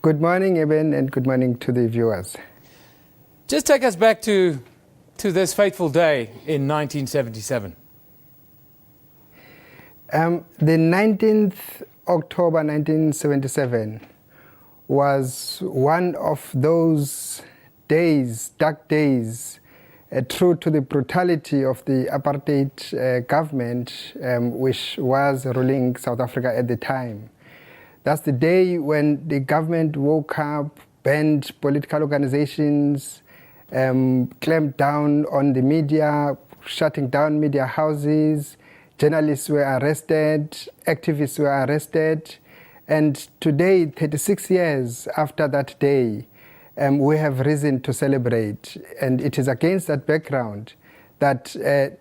Good morning, Eben, and good morning to the viewers. Just take us back to this fateful day in 1977. The 19th October 1977 was one of those days, dark days, true to the brutality of the apartheid government which was ruling South Africa at the time. That's the day when the government woke up, banned political organizations, clamped down on the media, shutting down media houses, journalists were arrested, activists were arrested, and today, 36 years after that day, we have reason to celebrate. And it is against that background that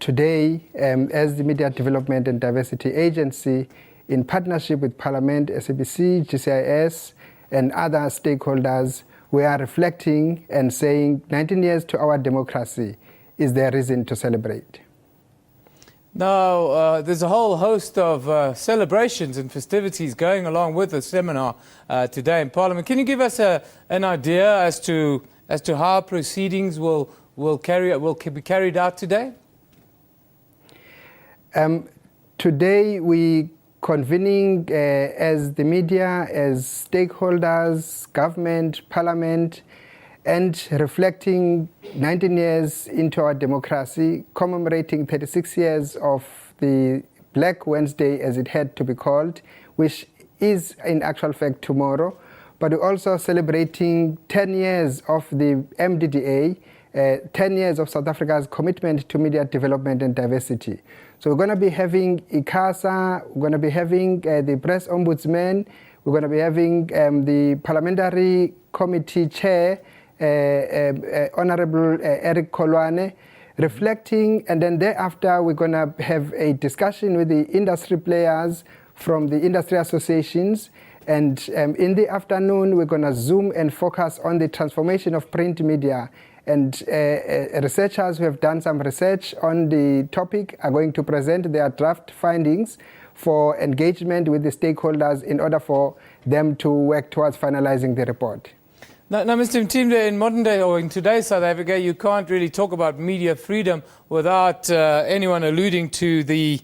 today, as the Media Development and Diversity Agency, in partnership with Parliament, SABC, GCIS, and other stakeholders, we are reflecting and saying 19 years to our democracy is there reason to celebrate. Now, there's a whole host of celebrations and festivities going along with the seminar today in Parliament. Can you give us an idea as to how proceedings will be carried out today? Today we convening as the media, as stakeholders, government, parliament, and reflecting 19 years into our democracy, commemorating 36 years of the Black Wednesday, as it had to be called, which is in actual fact tomorrow, but we're also celebrating 10 years of the MDDA, 10 years of South Africa's commitment to media development and diversity. So we're going to be having ICASA, we're going to be having the Press Ombudsman, we're going to be having the Parliamentary Committee Chair, Honorable Eric Kolwane, reflecting, and then thereafter we're going to have a discussion with the industry players from the industry associations, and in the afternoon we're going to zoom and focus on the transformation of print media. And researchers who have done some research on the topic are going to present their draft findings for engagement with the stakeholders in order for them to work towards finalizing the report. Now, Mr. Mtimde, in modern day or in today's South Africa, you can't really talk about media freedom without anyone alluding to the,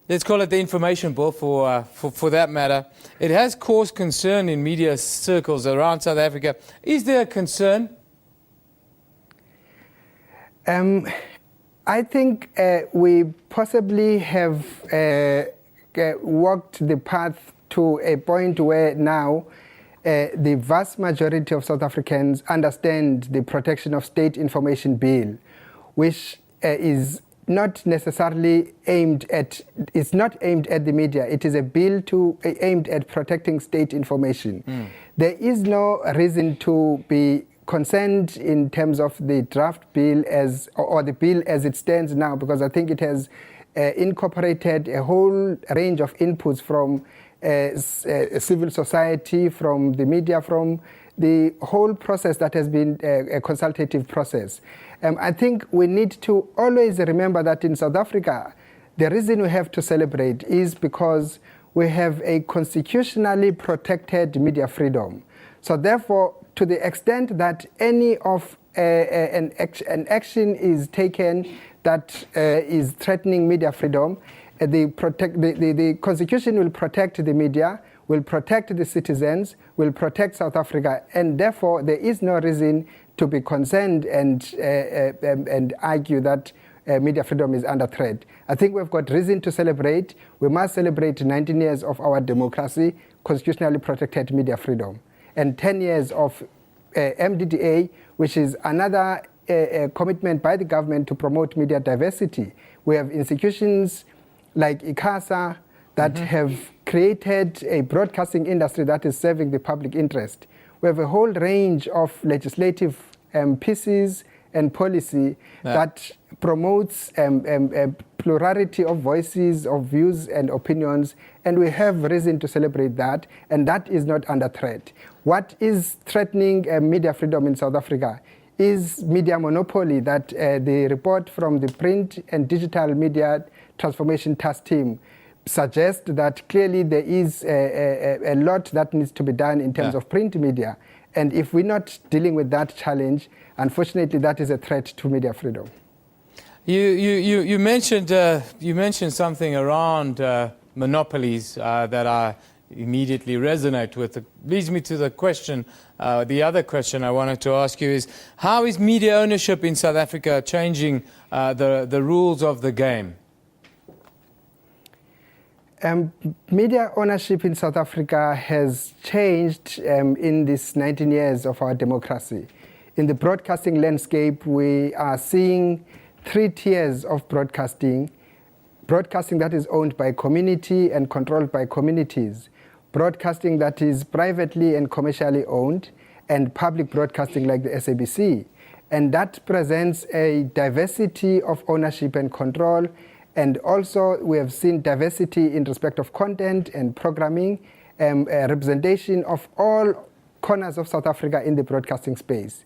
let's call it the information bill for that matter. It has caused concern in media circles around South Africa. Is there a concern? I think we possibly have walked the path to a point where now the vast majority of South Africans understand the Protection of State Information Bill, which is not necessarily aimed at, it's not aimed at the media. It is a bill aimed at protecting state information. There is no reason to be concerned in terms of the draft bill or the bill as it stands now, because I think it has incorporated a whole range of inputs from civil society, from the media, from the whole process that has been a consultative process. I think we need to always remember that in South Africa, the reason we have to celebrate is because we have a constitutionally protected media freedom. So therefore, to the extent that any of an action is taken that is threatening media freedom, the Constitution will protect the media, will protect the citizens, will protect South Africa, and therefore there is no reason to be concerned and argue that media freedom is under threat. I think we've got reason to celebrate. We must celebrate 19 years of our democracy, constitutionally protected media freedom, and 10 years of MDDA, which is another commitment by the government to promote media diversity. We have institutions like ICASA that have created a broadcasting industry that is serving the public interest. We have a whole range of legislative pieces and policy that promotes plurality of voices, of views and opinions, and we have reason to celebrate that, and that is not under threat. What is threatening media freedom in South Africa is media monopoly that the report from the Print and Digital Media Transformation Task Team suggest that clearly there is a lot that needs to be done in terms of print media. And if we're not dealing with that challenge, unfortunately, that is a threat to media freedom. You mentioned something around monopolies that I immediately resonate with. It leads me to the question, the other question I wanted to ask you is, how is media ownership in South Africa changing the rules of the game? Media ownership in South Africa has changed in these 19 years of our democracy. In the broadcasting landscape, we are seeing 3 tiers of broadcasting. Broadcasting that is owned by community and controlled by communities. Broadcasting that is privately and commercially owned, and public broadcasting like the SABC. And that presents a diversity of ownership and control. And also, we have seen diversity in respect of content and programming, representation of all corners of South Africa in the broadcasting space.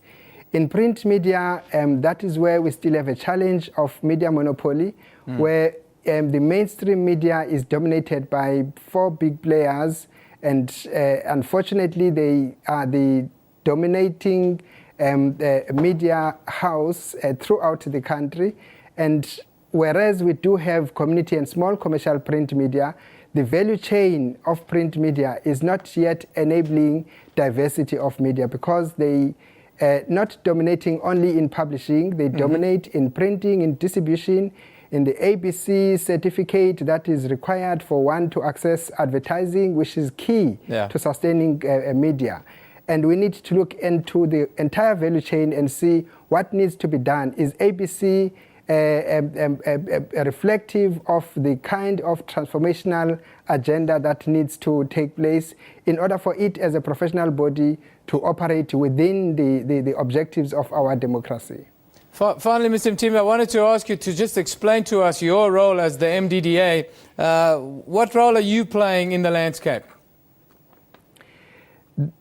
In print media, that is where we still have a challenge of media monopoly, where the mainstream media is dominated by 4 big players, and unfortunately, they are the dominating media house throughout the country. And whereas we do have community and small commercial print media, the value chain of print media is not yet enabling diversity of media, because they not dominating only in publishing, they dominate in printing, in distribution, in the ABC certificate that is required for one to access advertising, which is key to sustaining media. And we need to look into the entire value chain and see what needs to be done. Is ABC reflective of the kind of transformational agenda that needs to take place in order for it as a professional body to operate within the objectives of our democracy? Finally, Mr. Mtimde, I wanted to ask you to just explain to us your role as the MDDA. What role are you playing in the landscape?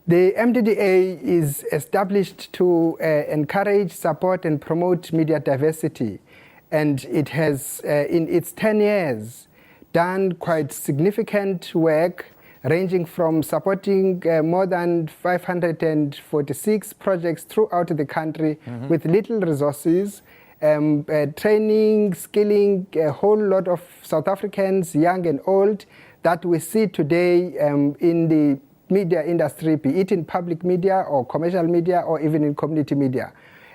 The MDDA is established to encourage, support, and promote media diversity. And it has, in its 10 years, done quite significant work, ranging from supporting more than 546 projects throughout the country with little resources, training, skilling a whole lot of South Africans, young and old, that we see today in the media industry, be it in public media or commercial media or even in community media.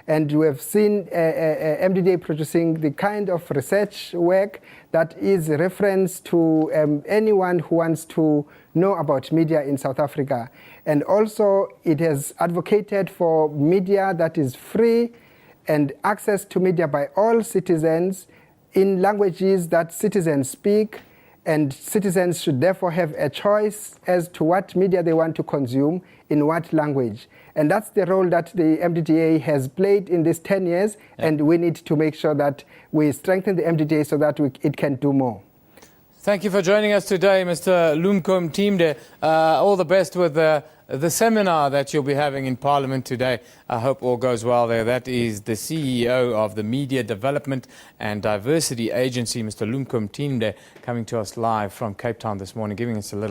And we have seen MDDA producing the kind of research work that is a reference to anyone who wants to know about media in South Africa. And also, it has advocated for media that is free and access to media by all citizens in languages that citizens speak. And citizens should therefore have a choice as to what media they want to consume in what language. And that's the role that the MDDA has played in these 10 years, and we need to make sure that we strengthen the MDDA so that it can do more. Thank you for joining us today, Mr. Lumko Mtimde. All the best with the seminar that you'll be having in Parliament today. I hope all goes well there. That is the CEO of the Media Development and Diversity Agency, Mr. Lumko Mtimde, coming to us live from Cape Town this morning, giving us a little